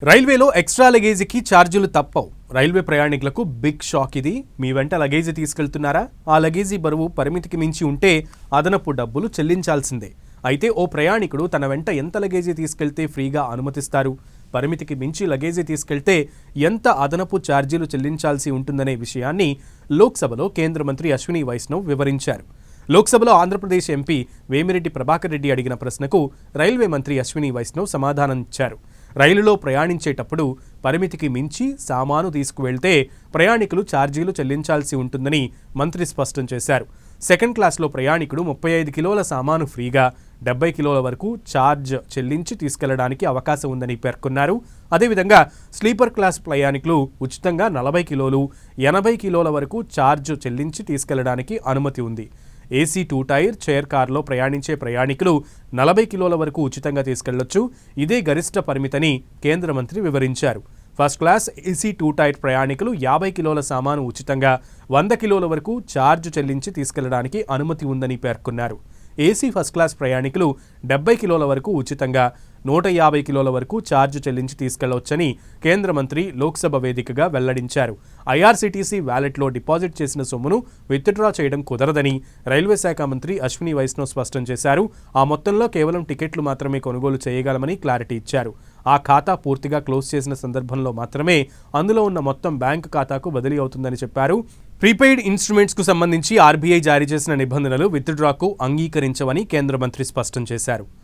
రైల్వేలో ఎక్స్ట్రా లగేజీకి ఛార్జీలు తప్పవు. రైల్వే ప్రయాణికులకు బిగ్ షాక్ ఇది. మీ వెంట లగేజీ తీసుకెళ్తున్నారా? ఆ లగేజీ బరువు పరిమితికి మించి ఉంటే అదనపు డబ్బులు చెల్లించాల్సిందే. అయితే ఓ ప్రయాణికుడు తన వెంట ఎంత లగేజీ తీసుకెళ్తే ఫ్రీగా అనుమతిస్తారు, పరిమితికి మించి లగేజీ తీసుకెళ్తే ఎంత అదనపు ఛార్జీలు చెల్లించాల్సి ఉంటుందనే విషయాన్ని లోక్సభలో కేంద్ర మంత్రి అశ్విని వైష్ణవ్ వివరించారు. లోక్సభలో ఆంధ్రప్రదేశ్ ఎంపీ వేమిరెడ్డి ప్రభాకర్ రెడ్డి అడిగిన ప్రశ్నకు రైల్వే మంత్రి అశ్విని వైష్ణవ్ సమాధానం ఇచ్చారు. రైలులో ప్రయాణించేటప్పుడు పరిమితికి మించి సామాను తీసుకువెళ్తే ప్రయాణికులు ఛార్జీలు చెల్లించాల్సి ఉంటుందని మంత్రి స్పష్టం చేశారు. సెకండ్ క్లాస్లో ప్రయాణికుడు 35 కిలోల సామాను ఫ్రీగా, 70 కిలోల వరకు ఛార్జ్ చెల్లించి తీసుకెళ్లడానికి అవకాశం ఉందని పేర్కొన్నారు. అదేవిధంగా స్లీపర్ క్లాస్ ప్రయాణికులు ఉచితంగా 40 కిలోలు, 80 కిలోల వరకు ఛార్జ్ చెల్లించి తీసుకెళ్లడానికి అనుమతి ఉంది. ఏసీ 2 టైర్ చైర్ కార్లో ప్రయాణించే ప్రయాణికులు 40 కిలోల వరకు ఉచితంగా తీసుకెళ్లొచ్చు. ఇదే గరిష్ట పరిమితిని కేంద్ర మంత్రి వివరించారు. ఫస్ట్ క్లాస్ ఏసీ 2 టైర్ ప్రయాణికులు 50 కిలోల సామాను ఉచితంగా, 100 కిలోల వరకు ఛార్జ్ చెల్లించి తీసుకెళ్లడానికి అనుమతి ఉందని పేర్కొన్నారు. ఏసీ ఫస్ట్ క్లాస్ ప్రయాణికులు 70 కిలోల వరకు ఉచితంగా, 150 కిలోల వరకు ఛార్జ్ చెల్లించి తీసుకెళ్లవచ్చని కేంద్ర మంత్రి లోక్సభ వేదికగా వెల్లడించారు. ఐఆర్సీటీసీ వ్యాలెట్లో డిపాజిట్ చేసిన సొమ్మును విత్డ్రా చేయడం కుదరదని రైల్వే శాఖ మంత్రి అశ్విని వైష్ణవ్ స్పష్టం చేశారు. ఆ మొత్తంలో కేవలం టికెట్లు మాత్రమే కొనుగోలు చేయగలమని క్లారిటీ ఇచ్చారు. ఆ ఖాతా పూర్తిగా క్లోజ్ చేసిన సందర్భంలో మాత్రమే అందులో ఉన్న మొత్తం బ్యాంకు ఖాతాకు బదిలీ అవుతుందని చెప్పారు. ప్రీపెయిడ్ ఇన్స్ట్రుమెంట్స్కు సంబంధించి ఆర్బీఐ జారీ చేసిన నిబంధనలు విత్డ్రాకు అంగీకరించవని కేంద్ర మంత్రి స్పష్టం చేశారు.